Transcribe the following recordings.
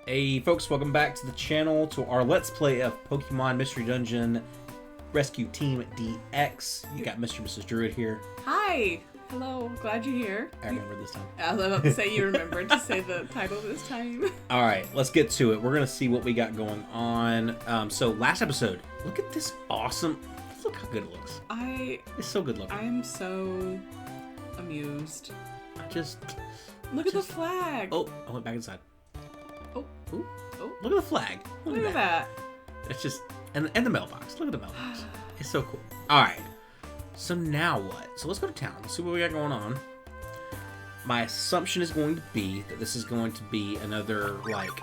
Hey folks, welcome back to the channel, to our Let's Play of Pokemon Mystery Dungeon Rescue Team DX. You got Mr. and Mrs. Druid here. Hi! Hello, glad you're here. I remember this time. I was about to say you remembered to say the title this time. Alright, let's get to it. We're going to see what we got going on. So last episode, look at this awesome... Look how good it looks. It's so good looking. I'm so amused. Look at the flag! Oh, I went back inside. Oh. Ooh. Oh. Look at the flag. Look at that. It's just... And the mailbox. Look at the mailbox. It's so cool. Alright. So now what? So let's go to town. Let's see what we got going on. My assumption is going to be that this is going to be another, like,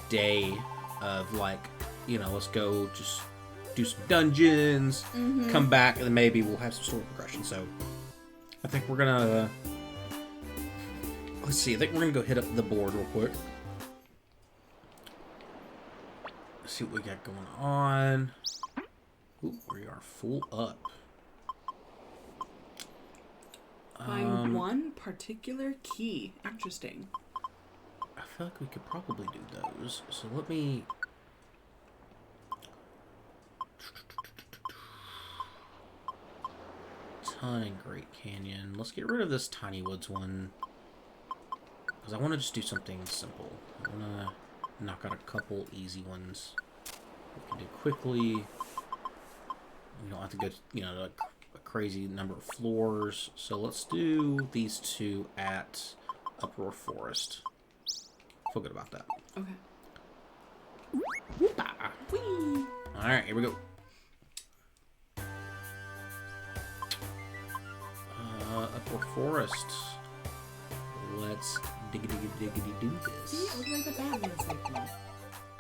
day of, like, you know, let's go just do some dungeons, come back, and then maybe we'll have some story progression. So I think we're gonna... Let's see. I think we're gonna go hit up the board real quick. See what we got going on. Ooh, we are full up. Find one particular key. Interesting. I feel like we could probably do those. So let me... Ton in Great Canyon. Let's get rid of this Tiny Woods one. Because I want to just do something simple. I want to knock out a couple easy ones. We can do quickly. We don't have to go, you know, like a crazy number of floors. So let's do these two at Uproar Forest. Feel good about that. Okay. Whee! Alright, here we go. Uproar Forest. Let's diggity do this. See, it looks like the Batman signal.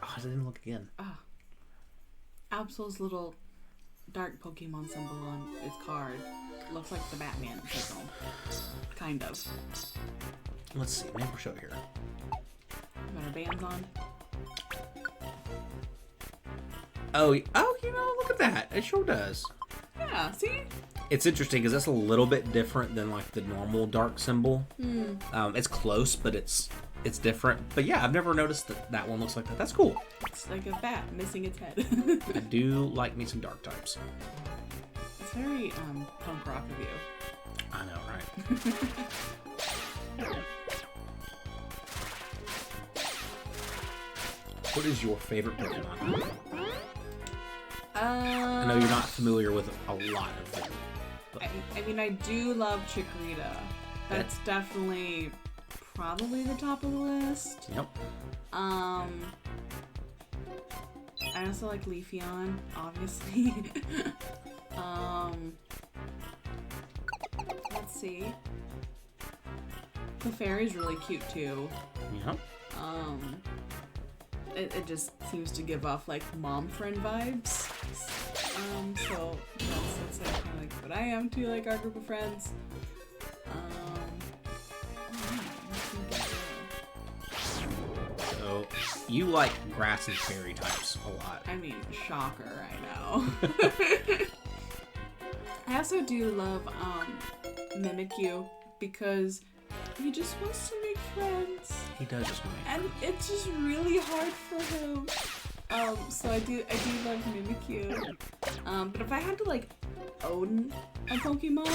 Oh, I didn't look again. Ah. Absol's little dark Pokemon symbol on its card looks like the Batman signal. Kind of. Let's see, maybe we'll show it here. Got our bands on. Oh, you know, look at that. It sure does. Yeah, see? It's interesting because that's a little bit different than like the normal dark symbol. It's close, but it's different. But yeah, I've never noticed that one looks like that. That's cool. It's like a bat missing its head. I do like me some dark types. It's very punk rock of you. I know, right? What is your favorite Pokemon? I know you're not familiar with a lot of them. But... I mean, I do love Chikorita. That's definitely probably the top of the list. Yep. I also like Leafeon, obviously. Let's see. Clefairy's really cute too. Yep. It just seems to give off like mom friend vibes. So that's like kind of like what I am too, like our group of friends. So you like grass and fairy types a lot. I mean, shocker, I know. I also do love Mimikyu because he just wants to make friends. He does just want to make and it's just really hard for him. So I do love Mimikyu. But if I had to like own a Pokemon,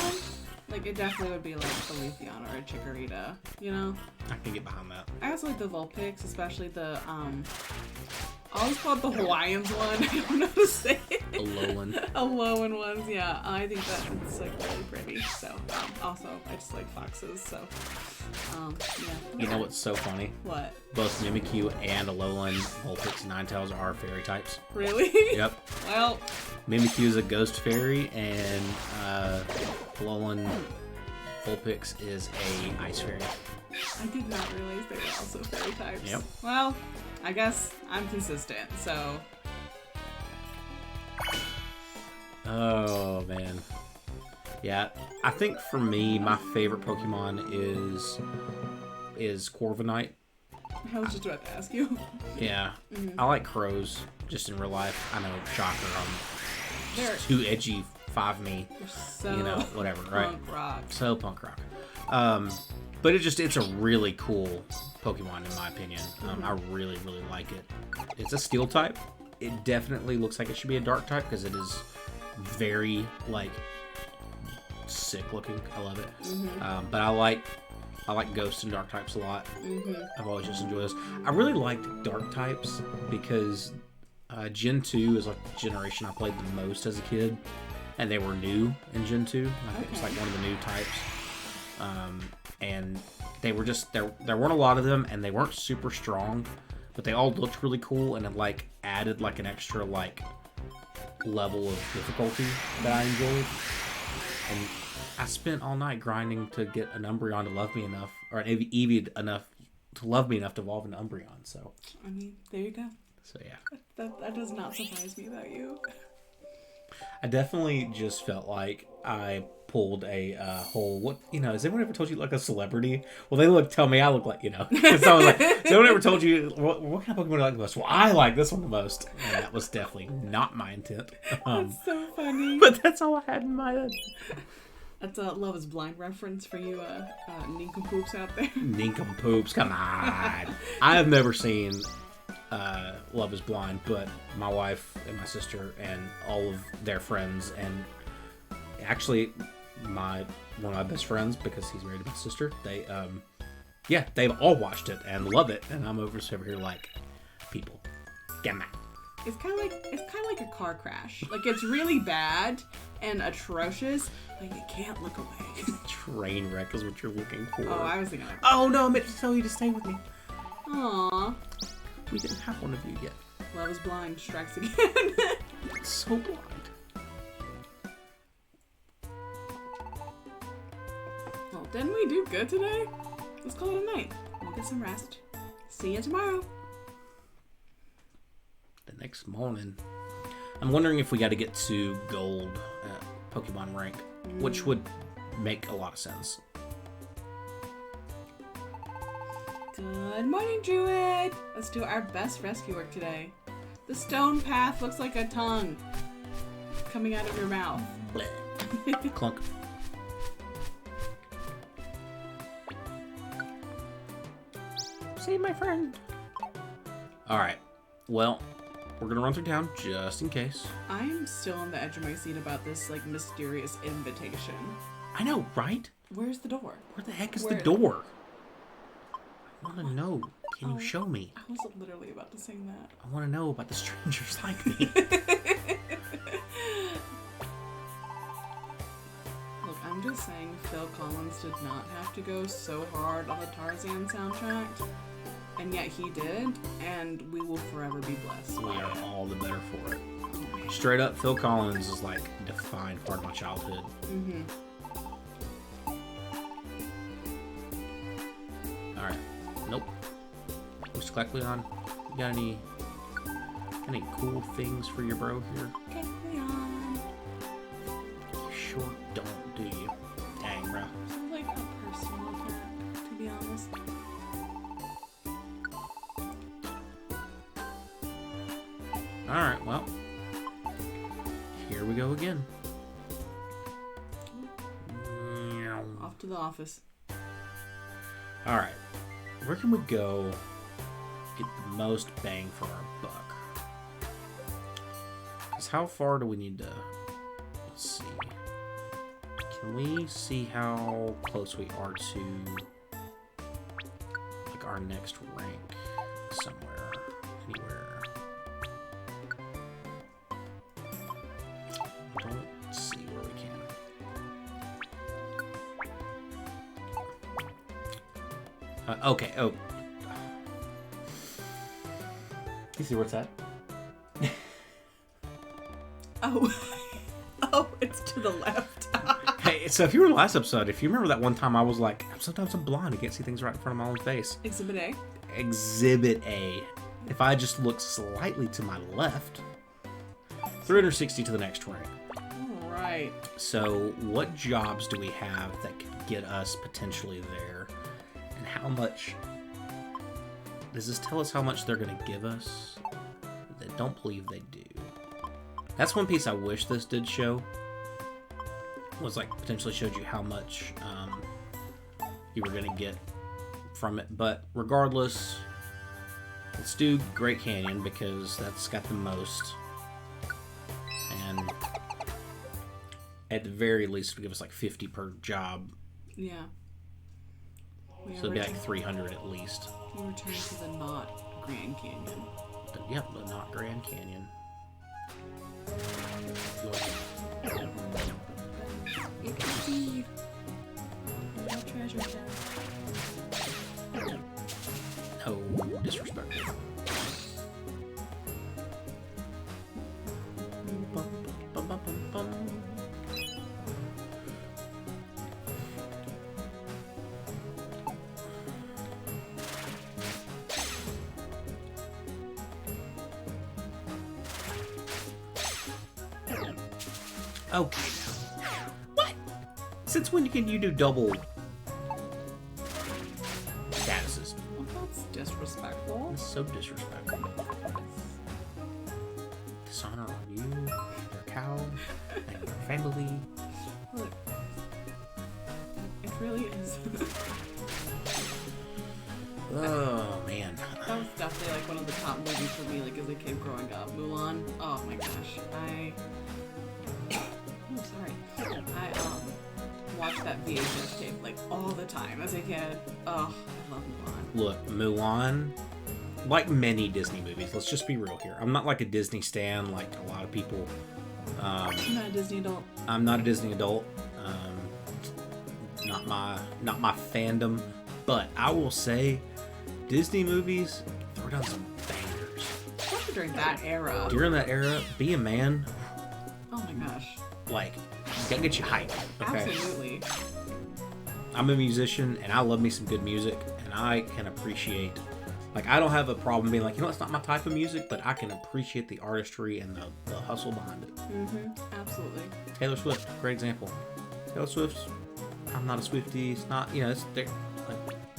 like it definitely would be like a Leafeon or a Chikorita, you know? I can get behind that. I also like the Vulpix, especially the I always call it the Hawaiians one. I don't know how to say it. Alolan. Alolan ones, yeah. I think that it's like really pretty. So also I just like foxes, so yeah. You know what's so funny? What? Both Mimikyu and Alolan, Vulpix, and Ninetales are fairy types. Really? Yep. Well, Mimikyu is a ghost fairy, and Alolan Vulpix is a ice fairy. I did not realize they were also fairy types. Yep. Well, I guess I'm consistent, so. Oh, man. Yeah, I think for me, my favorite Pokemon is Corviknight. I was just about to ask you. Yeah. I like crows, just in real life. I know, shocker, They're too edgy, 5 me, so you know, whatever, right? punk rock. So punk rock. But it's a really cool Pokemon, in my opinion. I really, really like it. It's a Steel type. It definitely looks like it should be a Dark type because it is very, like, sick looking. I love it. But I like Ghost and Dark types a lot. I've always just enjoyed those. I really liked Dark types because Gen 2 is like the generation I played the most as a kid. And they were new in Gen 2. Like, it was like one of the new types. And they were just, there weren't a lot of them, and they weren't super strong, but they all looked really cool, and it like added like an extra like level of difficulty that I enjoyed. And I spent all night grinding to get an Umbreon to love me enough, or an Eevee enough to love me enough to evolve an Umbreon. So I mean, there you go. So yeah. That does not surprise me about you. I definitely just felt like I pulled a whole, what, you know, has anyone ever told you like a celebrity? Well, they tell me I look like, you know. So I was like, has anyone ever told you, what kind of Pokemon do you like the most? Well, I like this one the most. And that was definitely not my intent. That's so funny. But that's all I had in my head. That's a Love is Blind reference for you nincompoops out there. Nincompoops, come on. I have never seen Love is Blind, but my wife and my sister and all of their friends, and actually one of my best friends, because he's married to my sister, they've all watched it and love it, and I'm over here like, people, get mad. It's kind of like a car crash. Like, it's really bad and atrocious, but you can't look away. Train wreck is what you're looking for. Oh, I was thinking like, oh no, I meant to tell you to stay with me. Aww. We didn't have one of you yet. Love is Blind strikes again. It's so blind. Well, didn't we do good today? Let's call it a night. We'll get some rest. See you tomorrow. The next morning. I'm wondering if we got to get to gold Pokemon rank, which would make a lot of sense. Good morning, Druid! Let's do our best rescue work today. The stone path looks like a tongue coming out of your mouth. Clunk. Save my friend. Alright. Well, we're gonna run through town just in case. I'm still on the edge of my seat about this, like, mysterious invitation. I know, right? Where's the door? Where the heck is the door? I want to know. Can you show me? I was literally about to sing that. I want to know about the strangers like me. Look, I'm just saying Phil Collins did not have to go so hard on the Tarzan soundtrack. And yet he did, and we will forever be blessed. We are all the better for it. Straight up, Phil Collins is like a defined part of my childhood. Mm-hmm. Alright. Nope. Mr. Clackleon, you got any cool things for your bro here? Clackleon. You sure don't, do you? Dang, bro. Sounds like a personal attack, to be honest. Alright, well. Here we go again. Off to the office. Alright. Where can we go get the most bang for our buck? Because how far do we need to... Let's see. Can we see how close we are to like our next rank somewhere? Anywhere? Don't see where we can. Okay, oh. You see where it's at? Oh. Oh, it's to the left. Hey, so if you were in the last episode, if you remember that one time I was like, sometimes I'm blind, I can't see things right in front of my own face. Exhibit A. Exhibit A. If I just look slightly to my left, 360 to the next rank. Alright. So what jobs do we have that could get us potentially there? And how much... Does this tell us how much they're going to give us? I don't believe they do. That's one piece I wish this did show. Was like potentially showed you how much you were going to get from it. But regardless, let's do Great Canyon because that's got the most. And at the very least, it'll give us like 50 per job. Yeah. So it'd be like 300 at least. We return to the not Grand Canyon. Yep, the not Grand Canyon. You can see the treasure chest. No disrespectful. Okay. What? Since when can you do double statuses? Well, that's disrespectful. That's so disrespectful. Dishonor on you, your cow, and your family. Look, it really is. Oh man. That was definitely like one of the top movies for me, like as a kid growing up. Mulan. Oh my gosh, oh, sorry. I watched that VHS tape like all the time as a kid. Oh, I love Mulan. Look, Mulan, like many Disney movies, let's just be real here. I'm not like a Disney stan like a lot of people. I'm not a Disney adult. I'm not a Disney adult. Not my fandom. But I will say, Disney movies throw down some bangers. Especially during that era. During that era, be a man. Oh my gosh. Like, gotta get you hyped. Okay. Absolutely. I'm a musician and I love me some good music, and I can appreciate, like, I don't have a problem being like, you know, it's not my type of music, but I can appreciate the artistry and the hustle behind it. Absolutely. Taylor Swift, great example. Taylor Swift's, I'm not a Swiftie, it's not, you know, it's like,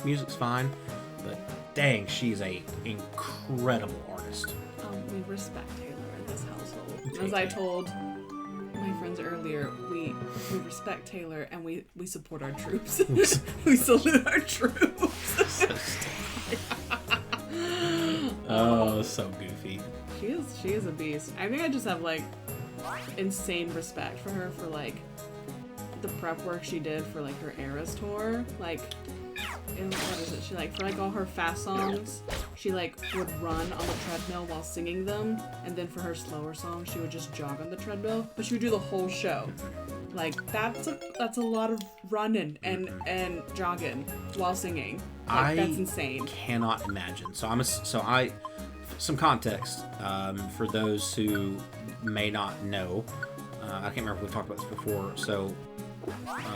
music's fine, but dang, she's a incredible artist. We respect Taylor in this household. As I told my friends earlier, we respect Taylor and we support our troops. We salute our troops. Oh, so goofy. She is a beast. I think I just have like insane respect for her for like the prep work she did for like her Eras tour. Like, what is it? She like for like all her fast songs, she like would run on the treadmill while singing them, and then for her slower songs, she would just jog on the treadmill. But she would do the whole show. Like that's a lot of running and jogging while singing. Like, that's insane. Cannot imagine. Some context for those who may not know. I can't remember if we've talked about this before. So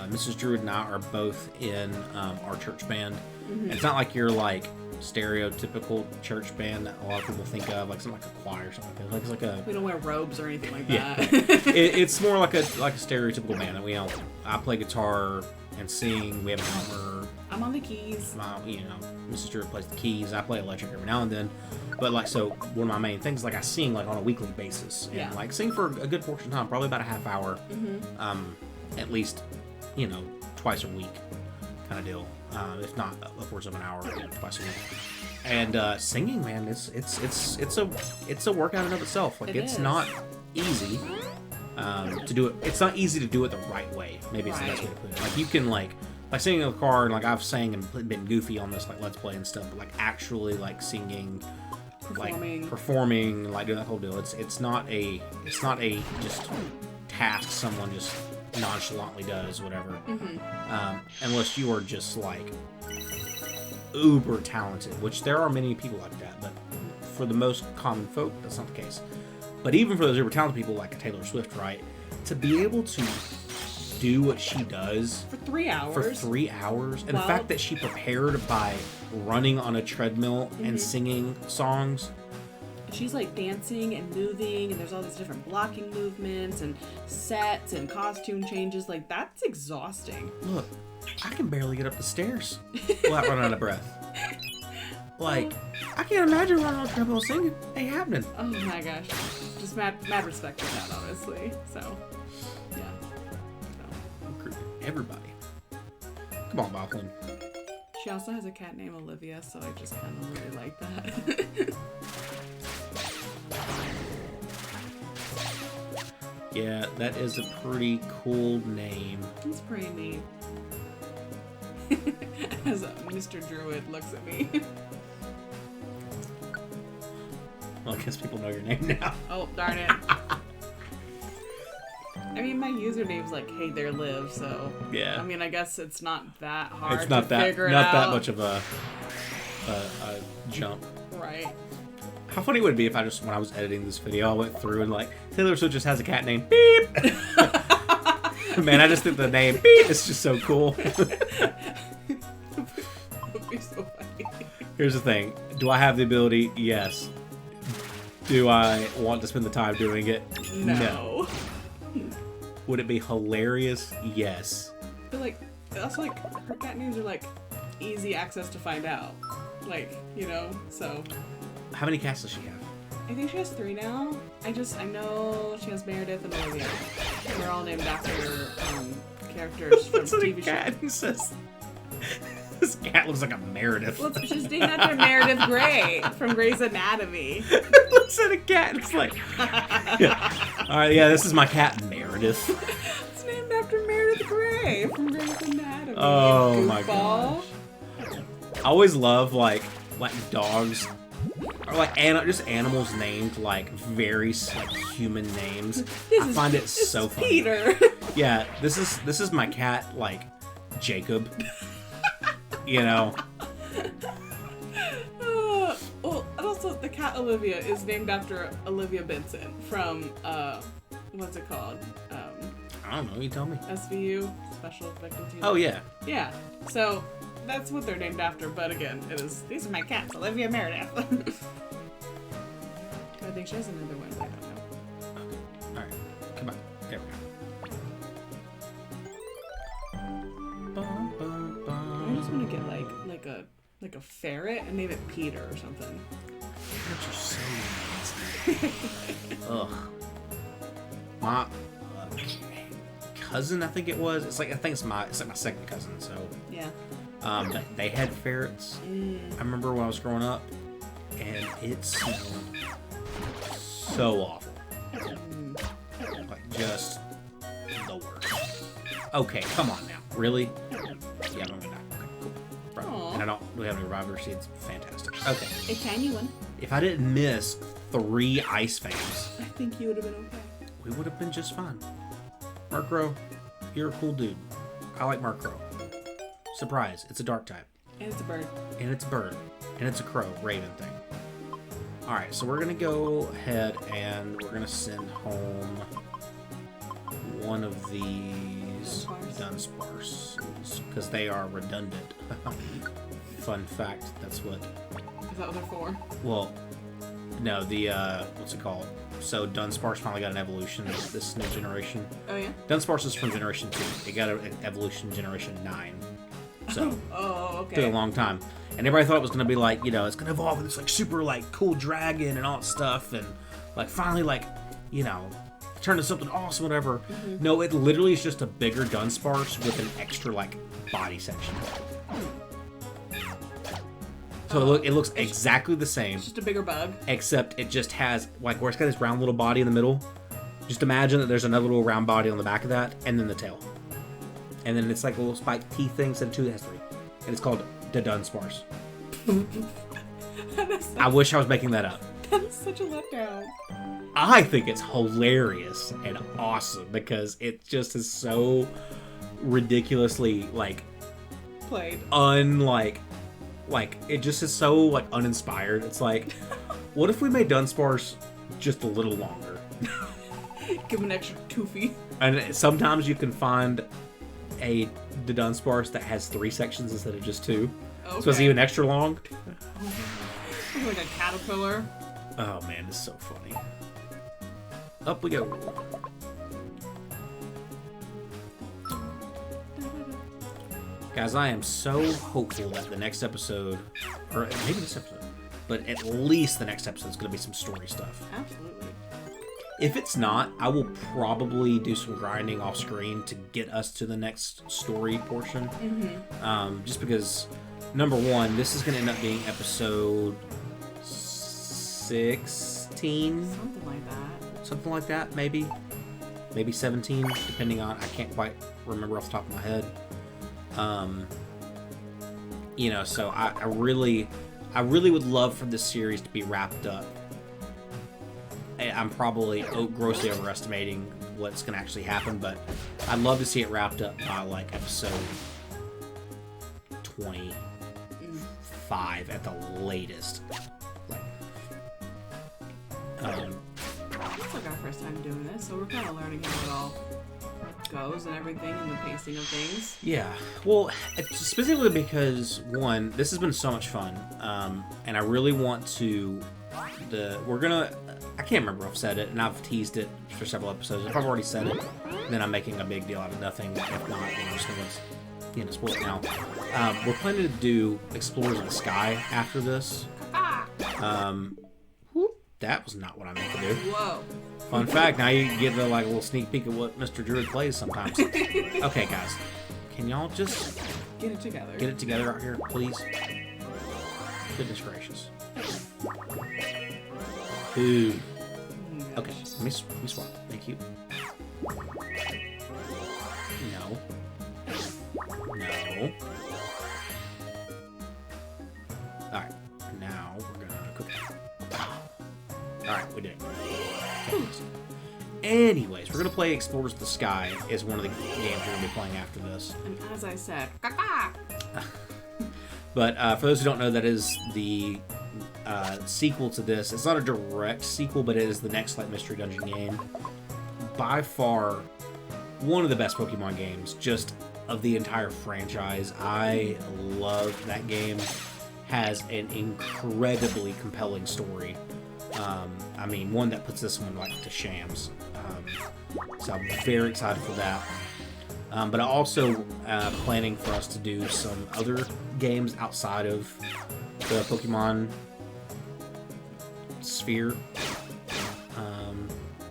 Mrs. Druid and I are both in our church band. And it's not like you're like stereotypical church band that a lot of people think of, like something like a choir or something like that. Like it's like a. We don't wear robes or anything like yeah. that. It's more like a stereotypical band. And I play guitar and sing. We have a drummer. I'm on the keys. Mrs. Druid plays the keys. I play electric every now and then. But like, so one of my main things, like I sing like on a weekly basis, and like sing for a good portion of time, probably about a half hour, at least, twice a week, kind of deal. If not upwards of an hour, twice a week. And singing, man, it's a workout in and of itself. Like it's not easy to do it. It's not easy to do it the right way. Maybe it's the best way to put it. Like you can like singing in the car, and like I've sang and been goofy on this like Let's Play and stuff, but like actually like singing. Performing, like doing that whole deal. It's not a just task someone just nonchalantly does, whatever. Unless you are just like uber talented, which there are many people like that, but for the most common folk, that's not the case. But even for those uber talented people like a Taylor Swift, right, to be able to do what she does for 3 hours, and the fact that she prepared by running on a treadmill and singing songs. She's like dancing and moving, and there's all these different blocking movements and sets and costume changes. Like that's exhausting. Look, I can barely get up the stairs without running out of breath. Like, I can't imagine running on a treadmill singing. Ain't happening. Oh my gosh, just mad respect for that, honestly. So, yeah. Everybody. Come on, Bauklin. She also has a cat named Olivia, so I just kind of really like that. Yeah, that is a pretty cool name. It's pretty neat. As Mr. Druid looks at me. Well, I guess people know your name now. Oh, darn it. I mean, my username's like, hey there, Liv, so... Yeah. I mean, I guess it's not that hard It's not to that figure it not out. that much of a jump. Right. How funny would it be if I just, when I was editing this video, I went through and like, Taylor Swift just has a cat named Beep! Man, I just think the name Beep is just so cool. That would be so funny. Here's the thing. Do I have the ability? Yes. Do I want to spend the time doing it? No. Would it be hilarious? Yes. But like, that's like, her cat names are like easy access to find out. Like, you know, so. How many cats does she have? I think she has 3 now. I know she has Meredith and Olivia. They're all named after characters from Looks at a TV cat shows. and says, this cat looks like a Meredith. Well, she's named after Meredith Grey from Grey's Anatomy. Looks at a cat and it's like, yeah. All right, yeah, this is my cat Meredith. It's named after Meredith Grey from Grey's Anatomy. Oh my Goofball. gosh. I always love like dogs or like just animals named like very like human names. I find it so funny. Peter. Yeah, this is my cat like Jacob. You know. Well, and also the cat Olivia is named after Olivia Benson from what's it called? I don't know. You tell me. SVU, Special Victims Unit. Oh yeah. Yeah. So that's what they're named after. But again, these are my cats, Olivia Meredith. I think she has another one, but I don't know. Okay. All right. Come on. There we go. I just want to get like a ferret and name it Peter or something. Ferrets are so nasty. Ugh. My cousin, I think it was. It's like my second cousin. So Yeah. they had ferrets. I remember when I was growing up, and it smelled so awful. Like just the worst. Okay, come on now. Really? Yeah, I'm gonna die. Okay, cool. Right. Aw. And I don't really have any reviver seeds. Fantastic. Okay. A tiny one. If I didn't miss 3 ice fangs, I think you would have been okay. we would have been just fine. Murkrow, you're a cool dude. I like Murkrow. Surprise, it's a dark type. And it's a bird. And it's a bird. And it's a crow, raven thing. Alright, so we're going to go ahead and we're going to send home one of these Dunsparces. Because they are redundant. Fun fact, that's what... Is that what they're for? Well, no, the, what's it called? So Dunsparce finally got an evolution this new generation. Oh, yeah? Dunsparce is from Generation 2. It got an evolution Generation 9. So, Oh, okay. took a long time. And everybody thought it was going to be like, you know, it's going to evolve into this, like, super, like, cool dragon and all that stuff. And, like, finally, like, you know, turn into something awesome, whatever. Mm-hmm. No, it literally is just a bigger Dunsparce with an extra, like, body section. So it looks exactly the same. It's just a bigger bug. Except it just has, like, where it's got this round little body in the middle. Just imagine that there's another little round body on the back of that, and then the tail. And then it's like a little spiked teeth thing instead of 2 that has 3. And it's called the Dunsparce. I wish I was making that up. That's such a letdown. I think it's hilarious and awesome because it just is so ridiculously, like, Played. Like, it just is so, like, uninspired. It's like, what if we made Dunsparce just a little longer? Give him an extra toofy. And sometimes you can find the Dunsparce that has 3 sections instead of just 2. Okay. So it's even extra long. Like a caterpillar. Oh man, it's so funny. Up we go. Guys, I am so hopeful that the next episode, or maybe this episode, but at least the next episode is going to be some story stuff. Absolutely. If it's not, I will probably do some grinding off screen to get us to the next story portion. Mm-hmm. Just because number one, this is going to end up being episode 16? Something like that. Something like that, maybe. Maybe 17, depending on... I can't quite remember off the top of my head. You know, so I really would love for this series to be wrapped up. I'm probably grossly overestimating what's going to actually happen, but I'd love to see it wrapped up by, like, episode 25 at the latest. It's like our first time doing this, so we're kind of learning how it all goes and everything and the pacing of things. Yeah, well, specifically because, one, this has been so much fun, and I really want to... I can't remember if I've said it, and I've teased it for several episodes. If I've already said it, then I'm making a big deal out of nothing. If not, then I'm just going to spoil it now. We're planning to do Explorers of the Sky after this. That was not what I meant to do. Whoa. Fun fact, now you get a little sneak peek of what Mr. Druid plays sometimes. Okay, guys. Can y'all just... Get it together. Get it together out here, please? Goodness gracious. Ooh. Oh Okay, let me swap. Thank you. No. No. Alright, now we're gonna cook it. Alright, we did it. Okay. Anyways, we're gonna play Explorers of the Sky is one of the games we're gonna be playing after this. And as I said, caca. But for those who don't know, that is the sequel to this. It's not a direct sequel, but it is the next like mystery dungeon game. By far, one of the best Pokemon games, just of the entire franchise. I love that game. Has an incredibly compelling story. I mean, one that puts this one like to shams. So I'm very excited for that. But I also planning for us to do some other games outside of the Pokemon sphere.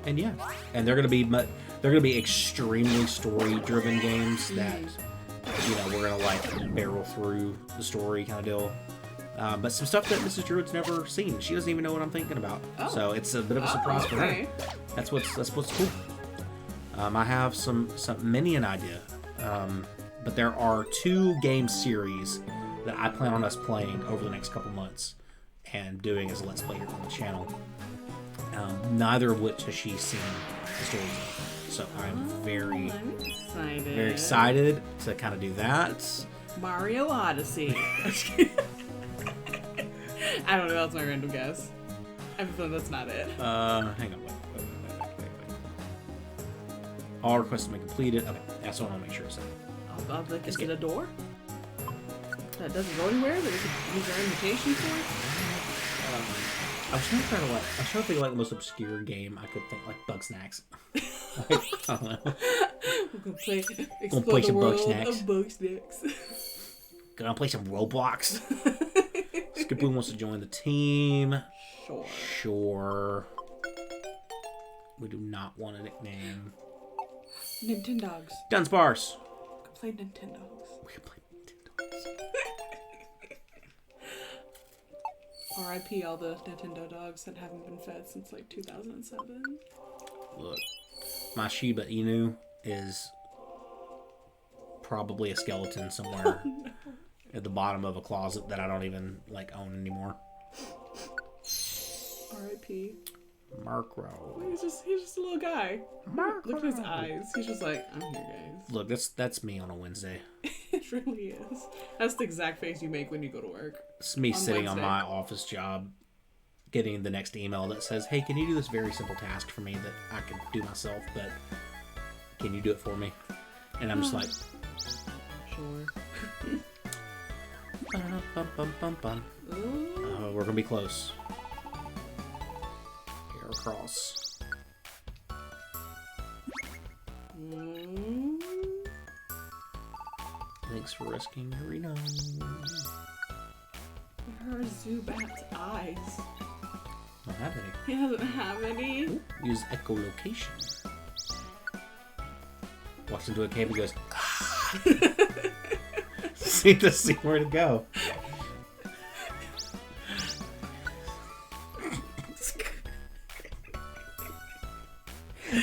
And yeah, and they're gonna be extremely story-driven games that we're gonna like barrel through the story kind of deal. But some stuff that Mrs. Druid's never seen. She doesn't even know what I'm thinking about. Oh. So it's a bit of a surprise for her. That's what's cool. I have some many an idea. But there are 2 game series that I plan on us playing over the next couple months and doing as a Let's Play here on the channel. Neither of which has she seen the stories of. So I'm very excited to kind of do that. Mario Odyssey. I don't know, that's my random guess. I have a feeling that's not it. Hang on, wait. All requests have been completed. Okay, that's what I want to make sure it's that. Oh god, like, is it a door? That doesn't go anywhere? That we could use our invitation for? I was trying to think of like the most obscure game I could think, like Bug Snacks. I don't know. We're gonna play some Bug Snacks. Gonna play some Roblox. Skipoo wants to join the team. Sure. We do not want a nickname. Nintendogs. Dunsparce. We can play Nintendogs. We can play Nintendogs. R.I.P. all the Nintendo dogs that haven't been fed since like 2007. Look, my Shiba Inu is probably a skeleton somewhere at the bottom of a closet that I don't even like own anymore. R.I.P. Markro. He's just a little guy. Markro. Look at his eyes. He's just like, I'm here, guys. Look, that's me on a Wednesday. It really is. That's the exact face you make when you go to work. It's me sitting on my office job, getting the next email that says, "Hey, can you do this very simple task for me that I could do myself, but can you do it for me?" And I'm just like, sure. We're gonna be close. Here across. Thanks for rescuing Reno. Where are Zubat's eyes? Don't have any. He doesn't have any. Ooh, use echolocation. Walks into a cave and goes, ah! see where to go.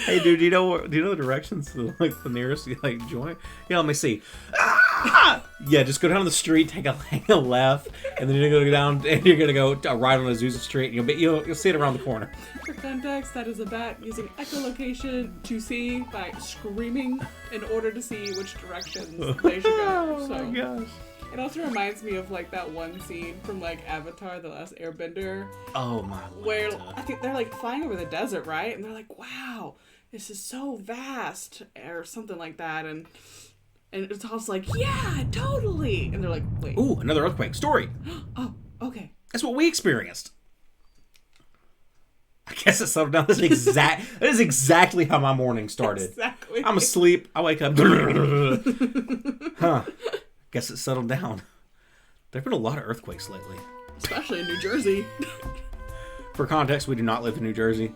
Hey, dude, do you know the directions to like the nearest like joint? Yeah, let me see. Ah! Yeah, just go down the street, take a left, and then you're gonna go down, and you're gonna go right on Azusa Street, and you'll see it around the corner. For context, that is a bat using echolocation to see by screaming in order to see which directions they should go. Oh my gosh. It also reminds me of like that one scene from like Avatar: The Last Airbender. Oh my. Where I think they're like flying over the desert, right? And they're like, "Wow, this is so vast," or something like that. And it's also like, "Yeah, totally." And they're like, "Wait." Ooh, another earthquake story. Oh, okay. That's what we experienced. I guess it settled down. That is exactly how my morning started. Exactly. I'm asleep. I wake up. Huh. Guess it settled down. There've been a lot of earthquakes lately. Especially in New Jersey. For context, we do not live in New Jersey.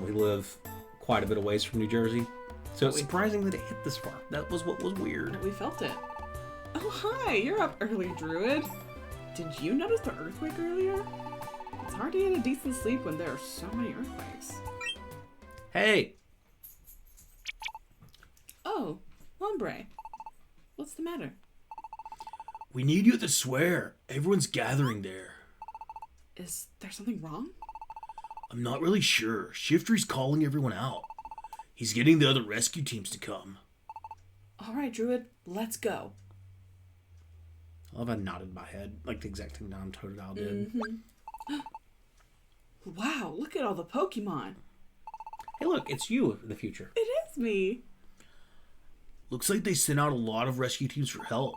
We live quite a bit away from New Jersey. So it's surprising that it hit this far. That was what was weird. We felt it. Oh, hi. You're up early, Druid. Did you notice the earthquake earlier? It's hard to get a decent sleep when there are so many earthquakes. Hey. Oh, Lombre. What's the matter? We need you at the square. Everyone's gathering there. Is there something wrong? I'm not really sure. Shifter's calling everyone out. He's getting the other rescue teams to come. All right, Druid, let's go. I love I nodded my head, like the exact thing Dom Totodile did. Mm-hmm. Wow, look at all the Pokemon. Hey, look, it's you in the future. It is me. Looks like they sent out a lot of rescue teams for help.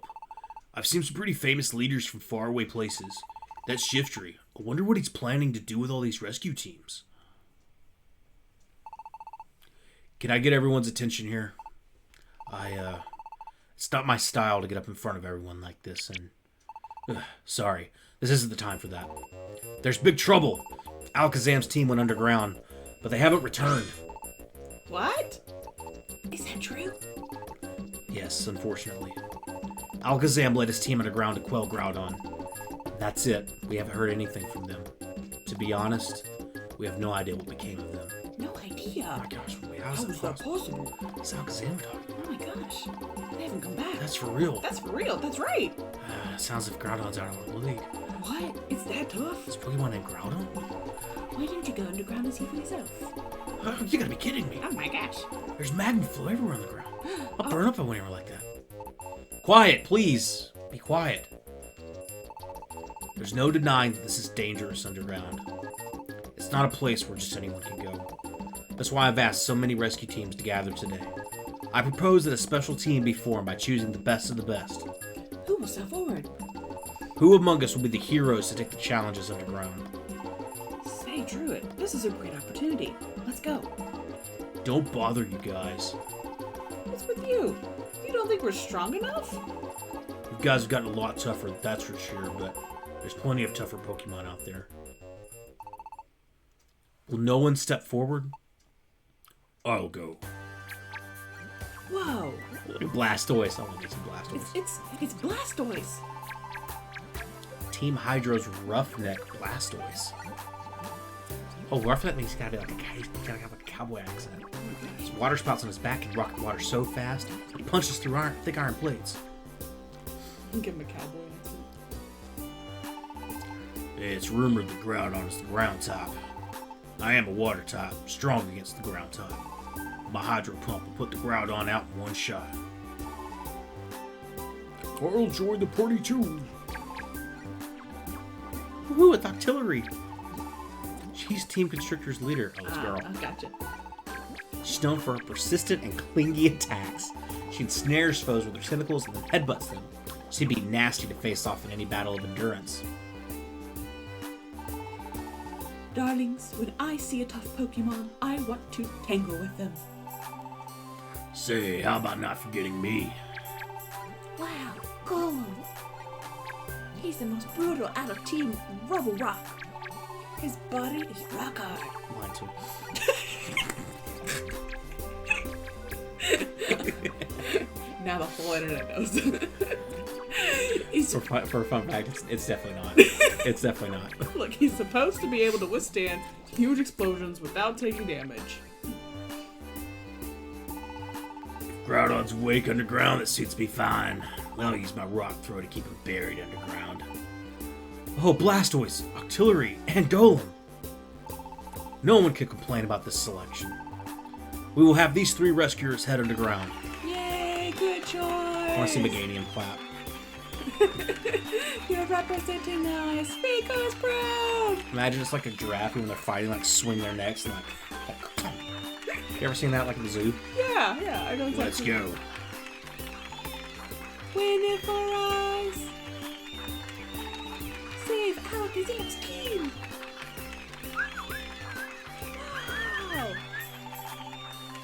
I've seen some pretty famous leaders from faraway places. That's Shiftry. I wonder what he's planning to do with all these rescue teams. Can I get everyone's attention here? It's not my style to get up in front of everyone like this, and... sorry, this isn't the time for that. There's big trouble. Alakazam's team went underground, but they haven't returned. What? Is that true? Yes, unfortunately. Alakazam led his team underground to quell Groudon. That's it. We haven't heard anything from them. To be honest, we have no idea what became of them. No idea. Oh my gosh, wait, how How is is that that possible? possible? It's Alakazam talking. Oh my gosh. They haven't come back. That's for real. That's for real. That's right. Sounds like Groudon's out of the league. What? It's that tough? Is Pokemon named Groudon? Why didn't you go underground and see for yourself? You gotta be kidding me. Oh my gosh. There's magma flow everywhere on the ground. I'll burn up anywhere like that. Quiet, please. Be quiet. There's no denying that this is dangerous underground. It's not a place where just anyone can go. That's why I've asked so many rescue teams to gather today. I propose that a special team be formed by choosing the best of the best. Who will step forward? Who among us will be the heroes to take the challenges underground? Say, Druid, this is a great opportunity. Let's go. Don't bother, you guys. What's with you? You don't think we're strong enough? You guys have gotten a lot tougher, that's for sure, but there's plenty of tougher Pokemon out there. Will no one step forward? I'll go. Whoa. Blastoise. I want to get some Blastoise. It's Blastoise. Team Hydro's Roughneck Blastoise. Oh, Roughneck means he's gotta have like a cowboy accent. His water spouts on his back can rocket water so fast, he punches through thick iron plates. Give him a cowboy accent. It's rumored that Groudon is the ground type. I am a water type, strong against the ground type. My Hydro Pump will put the Groudon out in one shot. I'll join the party too. Woohoo, it's Octillery. She's Team Constrictor's leader. Oh, this girl. I gotcha. She's known for her persistent and clingy attacks. She ensnares foes with her tentacles and then headbutts them. She'd be nasty to face off in any battle of endurance. Darlings, when I see a tough Pokemon, I want to tangle with them. Say, how about not forgetting me? Wow, Golem. He's the most brutal out of Team Rubble Rock. His body is rock hard. Mine too. Now the whole internet knows. For a fun fact, it's definitely not. It's definitely not. Look, he's supposed to be able to withstand huge explosions without taking damage. Groudon's awake underground, that suits me fine. I'll use my rock throw to keep him buried underground. Oh, Blastoise, Octillery, and Golem! No one can complain about this selection. We will have these 3 rescuers head underground. Yay, good choice! I want to see Meganium clap. You're representing us! Rico's proud! Imagine it's like a giraffe when they're fighting, like swing their necks and like you ever seen that like at the zoo? Yeah, I know exactly. Let's go. Win it for us! Save Alakazam's king! Wow!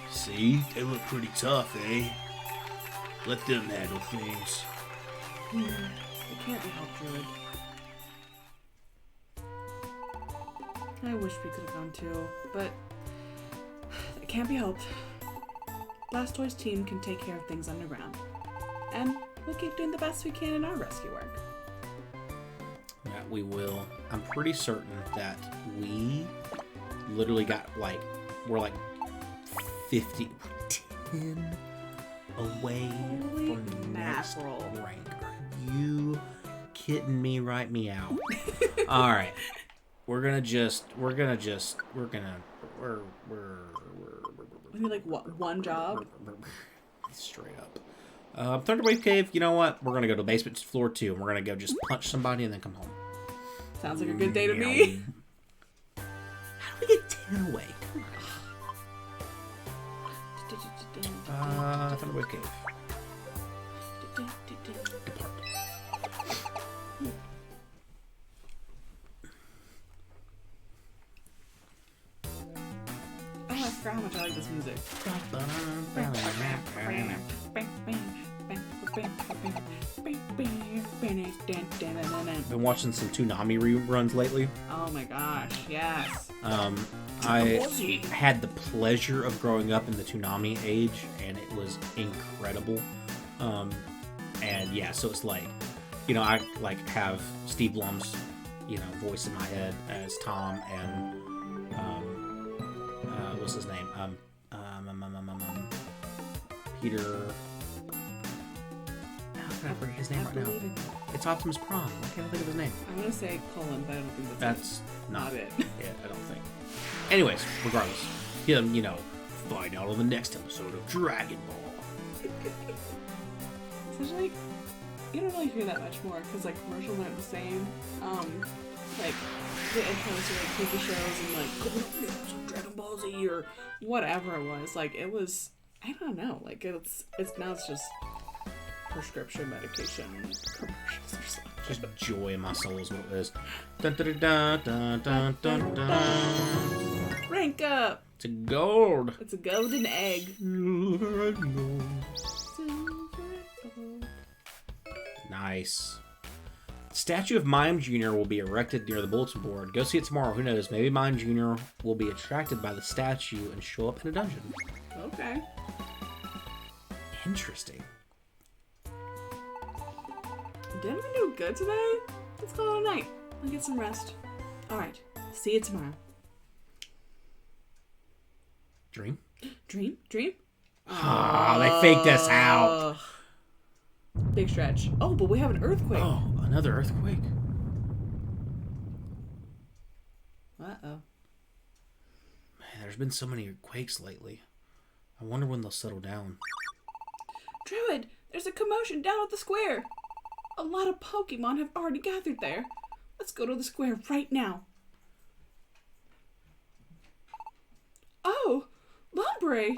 See? They look pretty tough, eh? Let them handle things. It can't be helped, Druid. I wish we could have gone too, but it can't be helped. Blastoise team can take care of things underground. And we'll keep doing the best we can in our rescue work. That we will. I'm pretty certain that we literally got we're like 10 away Holy from the next mackerel. rank. Are you kidding me? Right me out. All right. We're gonna I mean, like, what, one job? straight up. Thunderwave Cave, you know what? We're gonna go to basement floor 2 and we're gonna go just punch somebody and then come home. Sounds like a good day to me. How do we get 10 away? Come on. Thunderwave Cave. Depart. Oh, I forgot how much I like this music. Been watching some Toonami reruns lately. Oh my gosh, yes. I had the pleasure of growing up in the Toonami age, and it was incredible. And yeah, so it's like, you know, I like have Steve Blum's, you know, voice in my head as Tom, and what's his name? Peter. How can I forget his name right now? It's Optimus Prime. Why can't I think of his name? I'm gonna say Cullen, but I don't think That's not it. Yeah, I don't think. Anyways, regardless, him, you know, find out on the next episode of Dragon Ball. Such like, you don't really hear that much more because like commercials aren't the same. Like the intros to like TV shows and like Dragon Ball Z or whatever it was. Like it was, I don't know. Like it's now it's just prescription medication commercials or something. Just joy in my soul is what it is. Dun, dun, dun, dun, dun, dun, dun. Rank up. It's a gold. It's a golden egg. Nice. Statue of Mime Jr. will be erected near the bulletin board. Go see it tomorrow. Who knows? Maybe Mime Jr. will be attracted by the statue and show up in a dungeon. Okay. Interesting. Didn't we do good today? Let's call it a night. I'll get some rest. Alright. See you tomorrow. Dream? Dream? Ah, they faked us out. Big stretch. Oh, but we have an earthquake. Oh, another earthquake. Uh-oh. Man, there's been so many quakes lately. I wonder when they'll settle down. Druid, there's a commotion down at the square. A lot of Pokemon have already gathered there. Let's go to the square right now. Oh, Lombre!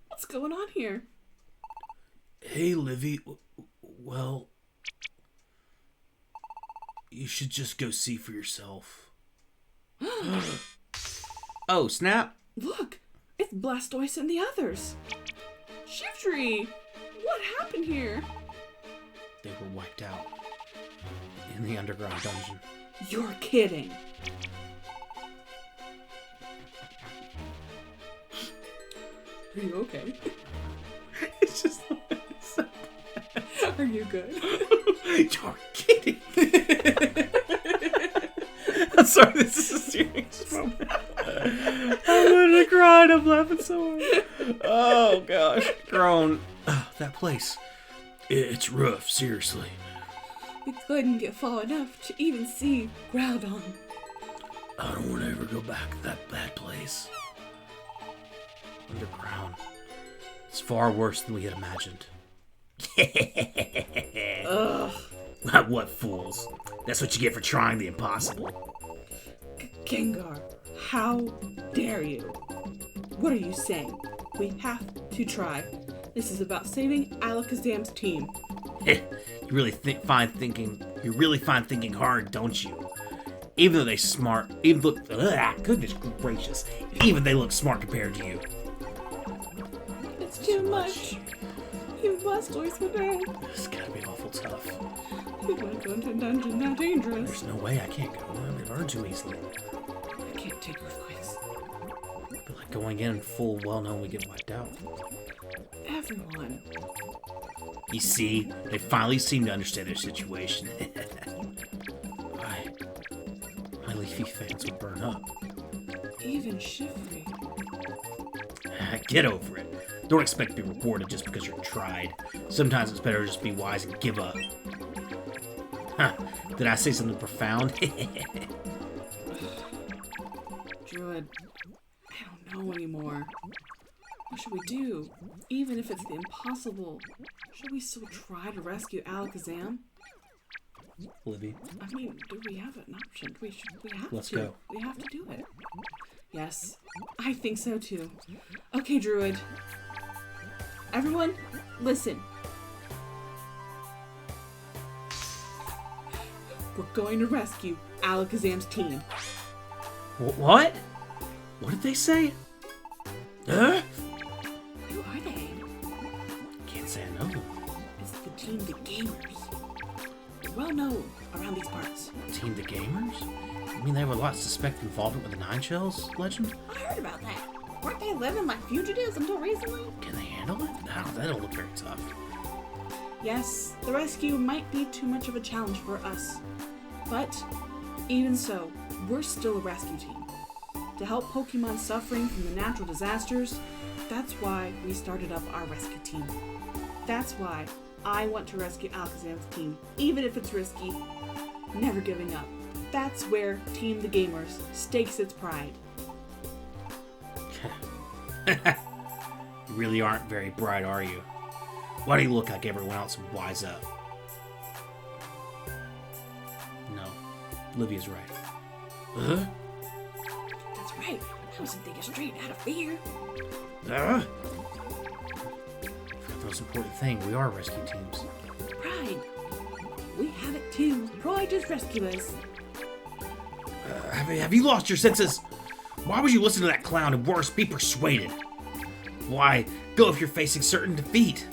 What's going on here? Hey, Livy. Well, you should just go see for yourself. Oh, snap. Look, it's Blastoise and the others. Shiftry! What happened here? They were wiped out in the underground dungeon. You're kidding. Are you okay? It's just... Are Are you good? You're kidding. I'm sorry, this is a serious moment. I'm literally crying. I'm laughing so hard. Oh, gosh. Grown. That place. It's rough, seriously. We couldn't get far enough to even see Groudon. I don't want to ever go back to that bad place. Underground. It's far worse than we had imagined. Ugh. What fools. That's what you get for trying the impossible. Gengar, how dare you? What are you saying? We have to try. This is about saving Alakazam's team. You really find thinking hard, don't you? Even though they smart, goodness gracious, even they look smart compared to you. It's too much. Even Blastoise would know. It's gotta be awful tough. We went to a dungeon now dangerous. There's no way I can't go. They learn too easily. I can't take earthquakes. But like going in full well-known we get wiped out. Everyone. You see, they finally seem to understand their situation. My Leafy fans would burn up. Even Shiftry. Get over it. Don't expect to be rewarded just because you're tried. Sometimes it's better to just be wise and give up. Huh. Did I say something profound? Druid, I don't know anymore. What should we do? Even if it's the impossible, should we still try to rescue Alakazam? Libby. I mean, do we have an option? We have Let's to. go. We have to do it. Yes, I think so too. Okay, Druid. Everyone, listen. We're going to rescue Alakazam's team. What? What did they say? Huh? Who are they? Can't say I know them. It's the team The Gamers. They're well known around these parts. Team the Gamers? You mean they have a lot of suspect involvement with the Nine Shells legend? I heard about that. Weren't they living like fugitives until recently? Can they handle it? No, that don't look very tough. Yes, the rescue might be too much of a challenge for us. But, even so, we're still a rescue team. To help Pokemon suffering from the natural disasters, that's why we started up our rescue team. That's why I want to rescue Alakazam's team, even if it's risky. Never giving up. That's where Team The Gamers stakes its pride. You really aren't very bright, are you? Why do you look like everyone else and wise up? No, Livia's right. Huh? That's right. I wasn't thinking straight out of fear. Forgot the most important thing. We are rescue teams. Pride. We have it too. Pride is rescue us. Have you lost your senses? Why would you listen to that clown and worse, be persuaded? Why, go if you're facing certain defeat.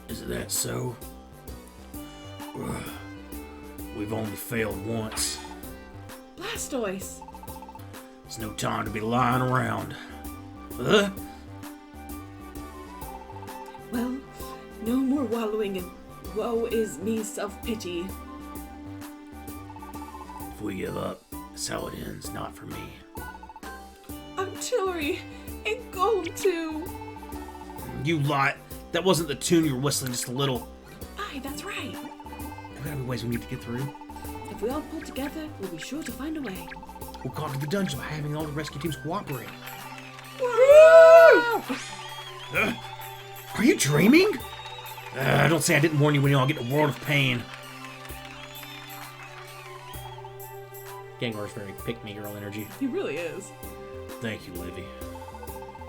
Is that so? We've only failed once. Blastoise. It's no time to be lying around. Huh? Well, no more wallowing in woe is me self-pity. If we give up, that's how it ends, not for me. Artillery and gold too. You lot! That wasn't the tune you were whistling just a little. Aye, that's right. There gotta be ways we need to get through. If we all pull together, we'll be sure to find a way. We'll conquer the dungeon by having all the rescue teams cooperate. Are you dreaming? Don't say I didn't warn you when you all get in a world of pain. Gengar's very pick-me girl energy. He really is. Thank you, Livy.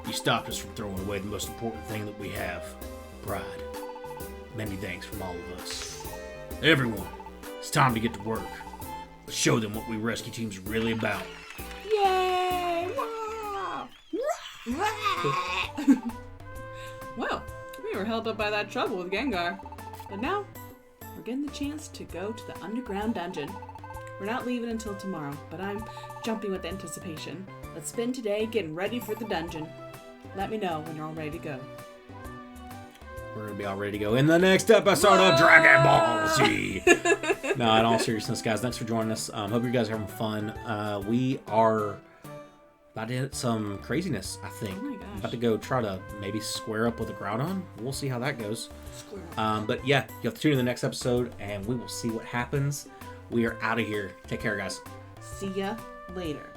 You stopped us from throwing away the most important thing that we have. Pride. Many thanks from all of us. Everyone, it's time to get to work. Let's show them what we rescue teams are really about. Yay! Wow! Well, we were held up by that trouble with Gengar. But now, we're getting the chance to go to the underground dungeon. We're not leaving until tomorrow, but I'm jumping with anticipation. Let's spend today getting ready for the dungeon. Let me know when you're all ready to go. We're be all ready to go in the next episode of Dragon Ball Z. No, in all seriousness, guys, thanks for joining us. Hope you guys are having fun. We are about to hit some craziness, I think. Oh my gosh. About to go try to maybe square up with a Groudon. We'll see how that goes. But yeah, you have to tune in the next episode, and we will see what happens. We are out of here. Take care, guys. See ya later.